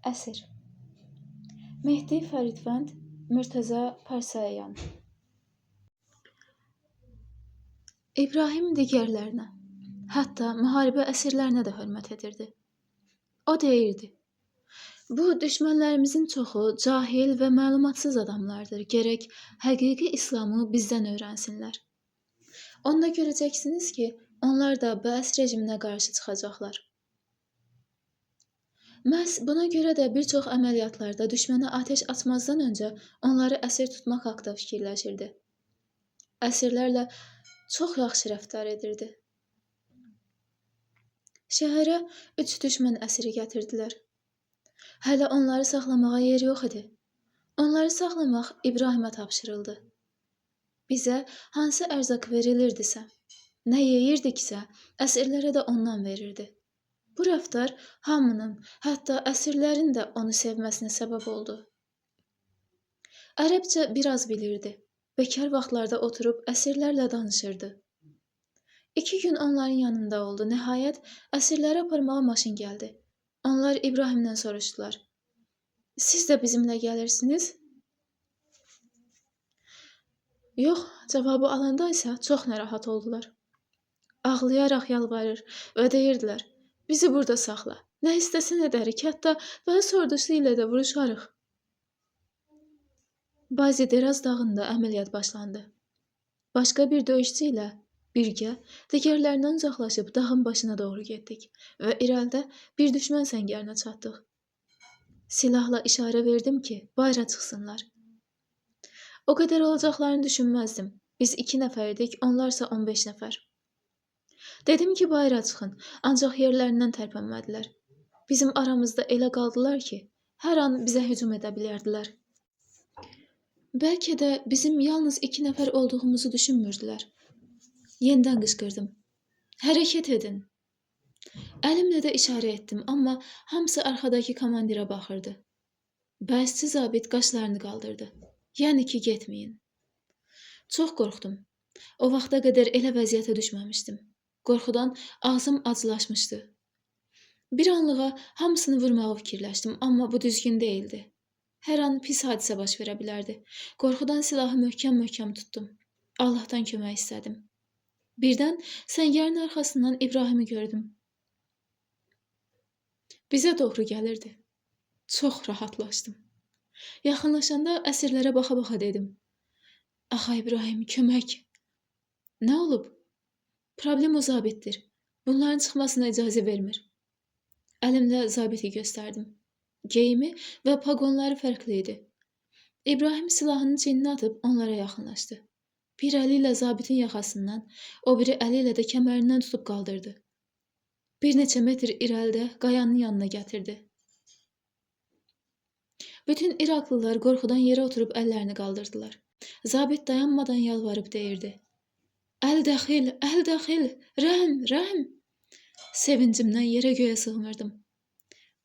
Əsir Mehdi Fəridvənd, Mürtəza Parsayan. İbrahim digərlərinə, hətta müharibə əsirlərinə də hörmət edirdi. O deyirdi, bu düşmənlərimizin çoxu cahil və məlumatsız adamlardır. Gərək həqiqi İslamı bizdən öyrənsinlər. Onda görəcəksiniz ki, onlar da Bəs rejiminə qarşı çıxacaqlar. Məhz buna görə də bir çox əməliyyatlarda düşmənə atəş açmazdan öncə onları əsir tutmaq haqda fikirləşirdi. Əsirlərlə çox yaxşı rəftar edirdi. Şəhərə 3 düşmən əsiri gətirdilər. Hələ onları saxlamağa yer yox idi. Onları saxlamaq İbrahimə tapşırıldı. Bizə hansı ərzaq verilirdisə, nə yeyirdiksə, əsirlərə də ondan verirdi. Bu rəftar hamının, hətta əsirlərin də onu sevməsinə səbəb oldu. Ərəbcə biraz bilirdi. Bekar vaxtlarda oturub əsirlərlə danışırdı. 2 gün onların yanında oldu. Nəhayət, əsirləri aparmağa maşın gəldi. Onlar İbrahimdən soruşdular. Siz də bizimlə gəlirsiniz? Yox, cavabı alanda isə çox narahat oldular. Ağlayaraq yalvarır və deyirdilər, bizi burada saxla. Nə istəsən edərik, hətta bəzi ordusu ilə də vuruşarıq. Bazi Deraz dağında əməliyyat başlandı. Başqa bir döyüşçü ilə birgə digərlərindən uzaqlaşıb dağın başına doğru getdik və irəlidə bir düşmən səngərinə çatdıq. Silahla işarə verdim ki, bayıra çıxsınlar. O qədər olacaqlarını düşünməzdim. Biz 2 nəfər idik, onlarsa 15 nəfər. Dedim ki, bayıra çıxın, ancaq yerlərindən tərpənmədilər. Bizim aramızda elə qaldılar ki, hər an bizə hücum edə bilərdilər. Bəlkə də bizim yalnız 2 nəfər olduğumuzu düşünmürdülər. Yenidən qışqırdım. Hərəkət edin. Əlimlə də işarə etdim, amma hamısı arxadakı komandirə baxırdı. Bəsçi zabit qaşlarını qaldırdı. Yəni ki, getməyin. Çox qorxdum. O vaxta qədər elə vəziyyətə düşməmişdim. Qorxudan ağzım acılaşmışdı. Bir anlığa hamısını vurmağı fikirləşdim, amma bu düzgün deyildi. Hər an pis hadisə baş verə bilərdi. Qorxudan silahı möhkəm-möhkəm tutdum. Allahdan kömək istədim. Birdən səngərin arxasından İbrahimi gördüm. Bizə doğru gəlirdi. Çox rahatlaşdım. Yaxınlaşanda əsirlərə baxa-baxa dedim. Ağa İbrahim, kömək. Nə olub? Problem o zabitdir. Bunların çıxmasına icazə vermir. Əlimlə zabiti göstərdim. Geyimi və paqonları fərqli idi. İbrahim silahını çiyninə atıb onlara yaxınlaşdı. Bir əli ilə zabitin yaxasından, o biri əli ilə də kəmərindən tutub qaldırdı. Bir neçə metr irəlidə qayanın yanına gətirdi. Bütün İraqlılar qorxudan yerə oturub əllərini qaldırdılar. Zabit dayanmadan yalvarıb deyirdi. Əl dəxil, rəhm, rəhm. Sevincimdən yerə göyə sığmırdım.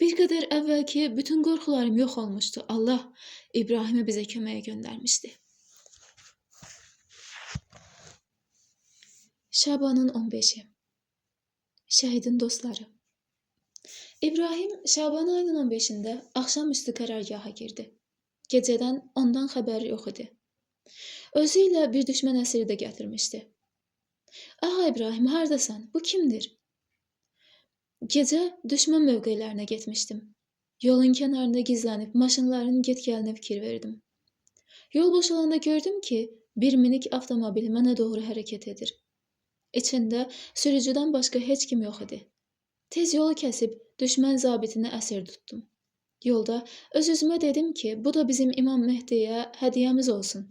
Bir qədər əvvəlki bütün qorxularım yox olmuşdu. Allah İbrahimi bizə köməyə göndərmişdi. Şabanın 15-i Şəhidin dostları İbrahim Şaban ayının 15-də axşamüstü qərargaha girdi. Gecədən ondan xəbəri yox idi. Özü ilə bir düşmən əsiri də gətirmişdi. Ağa İbrahim, hardasan? Bu kimdir? Gecə düşmən mövqelərinə getmişdim. Yolun kənarında gizlənib maşınların get-gəlinə fikir verdim. Yol boşalanda gördüm ki, bir minik avtomobil mənə doğru hərəkət edir. İçində sürücüdən başqa heç kim yox idi. Tez yolu kəsib düşmən zabitini əsir tutdum. Yolda öz-özümə dedim ki, bu da bizim İmam Mehdiyə hədiyyəmiz olsun.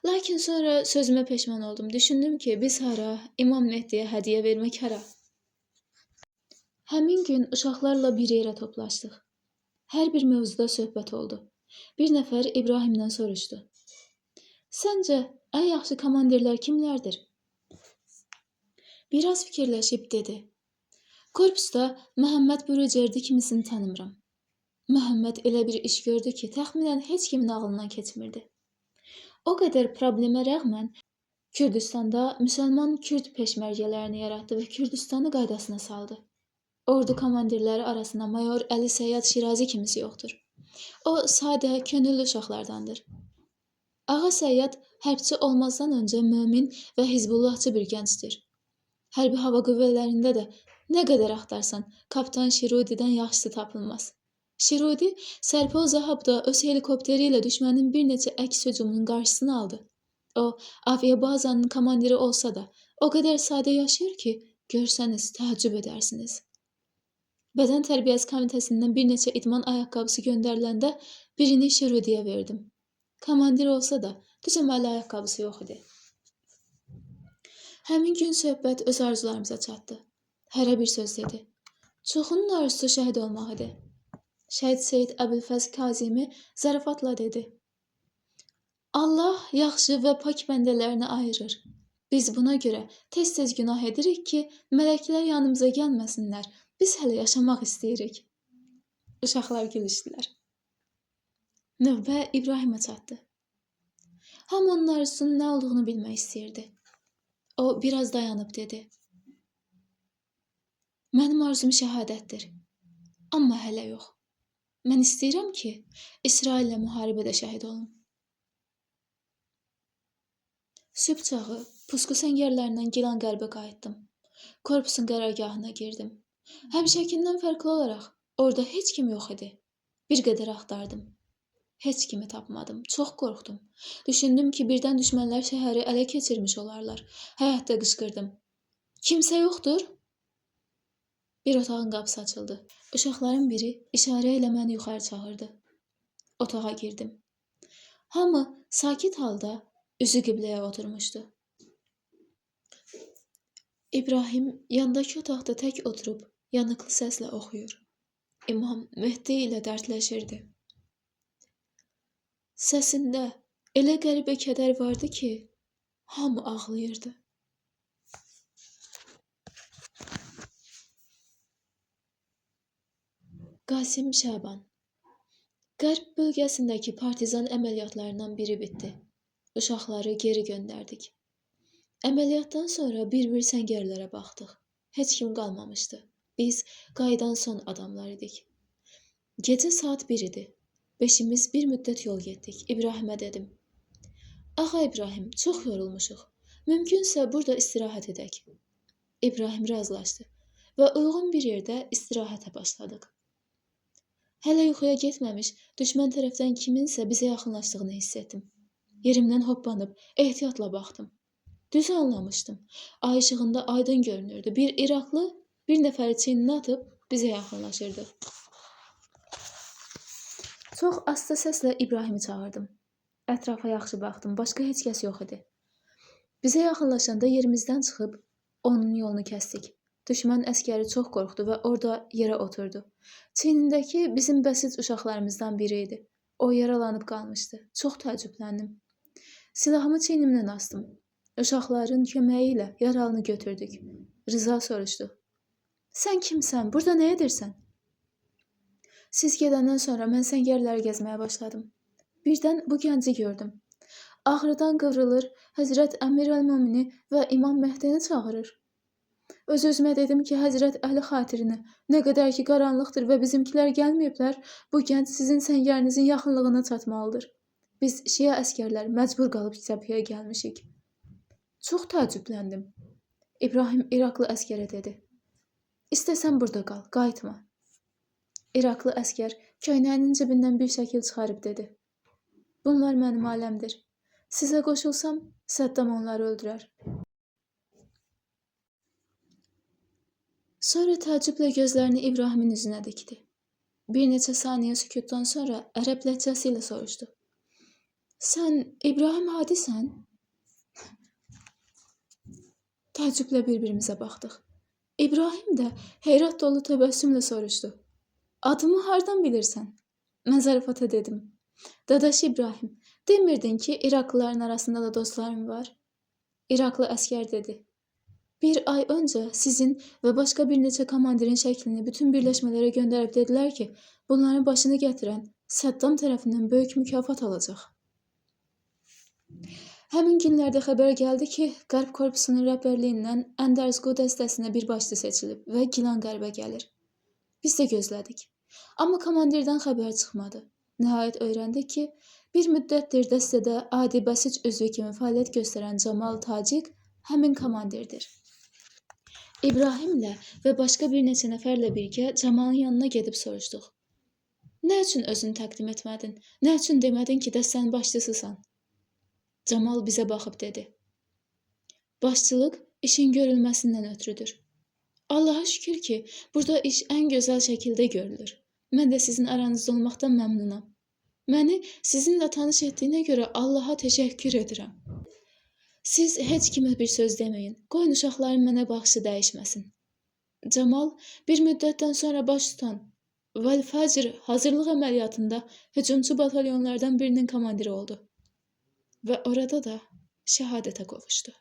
Lakin sonra sözümə peşman oldum. Düşündüm ki, biz hara, İmam Mehdiyə hədiyyə vermək hara. Həmin gün uşaqlarla bir yerə toplaşdıq. Hər bir mövzuda söhbət oldu. Bir nəfər İbrahimdən soruşdu. Səncə, ən yaxşı komandirlər kimlərdir? Biraz fikirləşib dedi. Korpusda Məhəmməd Bürücerdi kimisini tanımıram. Məhəmməd elə bir iş gördü ki, təxminən heç kimin ağlından keçmirdi. O qədər problemə rəğmən Kürdistanda müsəlman Kürd peşmərgələrini yaratdı və Kürdistanı qaydasına saldı. Ordu komandirləri arasında mayor Əli Səyyad Şirazi kimisi yoxdur. O, sadə, könüllü uşaqlardandır. Ağa Səyyad hərbçi olmazdan öncə mömin və hizbullahçı bir gəncdir. Hərbi hava qüvvələrində də nə qədər axtarsan, kapitan Şirudidən yaxşısı tapılmaz. Şirudi, Sərpol Zahabda öz helikopteri ilə düşmənin bir neçə əks hücumunun qarşısını aldı. O, aviabazanın komandiri olsa da, o qədər sadə yaşayır ki, görsəniz təəccüb edərsiniz. Bədən Tərbiyəsi Komitəsindən bir neçə idman ayaqqabısı göndəriləndə birini Şirudiyə verdim. Komandir olsa da düzəməli ayaqqabısı yox idi. Həmin gün söhbət öz arzularımıza çatdı. Hərə bir söz dedi. Çoxunun arzusu şəhid olmaq idi. Şəhid Seyid Əbülfəz Kazimi zarafatla dedi. Allah yaxşı və pak bəndələrini ayırır. Biz buna görə tez-tez günah edirik ki, mələklər yanımıza gəlməsinlər. Biz hələ yaşamaq istəyirik. Uşaqlar gülüşdülər. Növbə İbrahimə çatdı. Hamı onun arzusunun nə olduğunu bilmək istəyirdi. O biraz dayanıb dedi. Mənim arzum şəhadətdir. Amma hələ yox. Mən istəyirəm ki, İsraillə müharibədə şəhid olum. Sübh çağı pusku səngərlərindən Gilan qərbə qayıtdım. Korpusun qərargahına girdim. Həmişəkindən fərqli olaraq orada heç kim yox idi. Bir qədər axtardım. Heç kimi tapmadım. Çox qorxdum. Düşündüm ki, birdən düşmənlər şəhəri ələ keçirmiş olarlar. Həyətdə qışqırdım. Kimsə yoxdur? Bir otağın qapısı açıldı. Uşaqların biri işarə ilə məni yuxarı çağırdı. Otağa girdim. Hamı sakit halda üzü qibləyə oturmuşdu. İbrahim yandakı otaqda tək oturub yanıqlı səslə oxuyur. İmam Mehdi ilə dərdləşirdi. Səsində elə qəribə kədər vardı ki, hamı ağlayırdı. Qasim Şaban. Qərb bölgəsindəki partizan əməliyyatlarından biri bitdi. Uşaqları geri göndərdik. Əməliyyatdan sonra bir-bir səngərlərə baxdıq. Heç kim qalmamışdı. Biz qayıdan son adamlar idik. Gecə saat 1 idi. Beşimiz bir müddət yol getdik. İbrahimə dedim. Ağa İbrahim, çox yorulmuşuq. Mümkünsə burada istirahət edək. İbrahim razılaşdı və uyğun bir yerdə istirahətə başladıq. Hələ yuxuya getməmiş, düşmən tərəfdən kiminsə bizə yaxınlaşdığını hiss etdim. Yerimdən hoppanıb, ehtiyatla baxdım. Düz anlamışdım. Ay işığında aydın görünürdü. Bir İraqlı bir nəfəri çiyninə atıb bizə yaxınlaşırdı. Çox asta səslə İbrahimi çağırdım. Ətrafa yaxşı baxdım. Başqa heç kəs yox idi. Bizə yaxınlaşanda yerimizdən çıxıb onun yolunu kəsdik. Düşmən əskəri çox qorxdu və orada yerə oturdu. Çiynindəki bizim bəsit uşaqlarımızdan biri idi. O yaralanıb qalmışdı. Çox təəccübləndim. Silahımı çiynimdən astım. Uşaqların köməyi ilə yaralını götürdük. Rıza soruşdu. Sən kimsən? Burada nə edirsən? Siz gedəndən sonra mən səngərləri gəzməyə başladım. Birdən bu gənci gördüm. Ağrıdan qıvrılır, Həzrət Əmir Əl-Mümini və İmam Məhdini çağırır. Öz-özümə dedim ki, Həzrət Əli xatirinə, nə qədər ki qaranlıqdır və bizimkilər gəlməyiblər, bu gənc sizin səngərinizin yaxınlığına çatmalıdır. Biz şiə əskərlər məcbur qalıb cəbhəyə gəlmişik. Çox təəccübləndim. İbrahim İraqlı əskərə dedi. İstəsən burada qal, qayıtma. İraqlı əskər köynəyinin cibindən bir şəkil çıxarıb dedi. Bunlar mənim aləmdir. Sizə qoşulsam, Səddam onları öldürər. Sonra təəccüblə gözlərini İbrahimin üzünə dikdi. Bir neçə saniyə sükutdan sonra ərəb ləhcəsi ilə soruşdu. Sən İbrahim Hadisən? Təəccüblə bir-birimizə baxdıq. İbrahim də heyrət dolu təbəssümlə soruşdu. Adımı hardan bilirsən? Mən zarafata dedim. Dadaş İbrahim, demirdin ki, İraqlıların arasında da dostlarım var? İraqlı əskər dedi. Bir ay öncə sizin və başqa bir neçə komandirin şəklini bütün birləşmələrə göndərib dedilər ki, bunların başını gətirən Səddam tərəfindən böyük mükafat alacaq. Həmin günlərdə xəbər gəldi ki, Qərb korpusunun rəhbərliyindən Əndərzqo dəstəsinə bir başçı seçilib və Gilan qərbə gəlir. Biz də gözlədik. Amma komandirdən xəbər çıxmadı. Nəhayət öyrəndik ki, bir müddətdir dəstədə adi bəsic üzvü kimi fəaliyyət göstərən Camal Taciq həmin komandirdir. İbrahimlə və başqa bir neçə nəfərlə birgə Camalın yanına gedib soruşduq. Nə üçün özünü təqdim etmədin? Nə üçün demədin ki, dəstənin başçısısan? Camal bizə baxıb dedi. Başçılıq işin görülməsindən ötürüdür. Allaha şükür ki, burada iş ən gözəl şəkildə görülür. Mən də sizin aranızda olmaqdan məmnunam. Məni sizinlə tanış etdiyinə görə Allaha təşəkkür edirəm. Siz heç kimə bir söz deməyin. Qoyun uşaqların mənə baxışı dəyişməsin. Camal bir müddətdən sonra baş tutan Vəl-Fəcr hazırlıq əməliyyatında hücumçu batalyonlardan birinin komandiri oldu və orada da şəhadətə qovuşdu.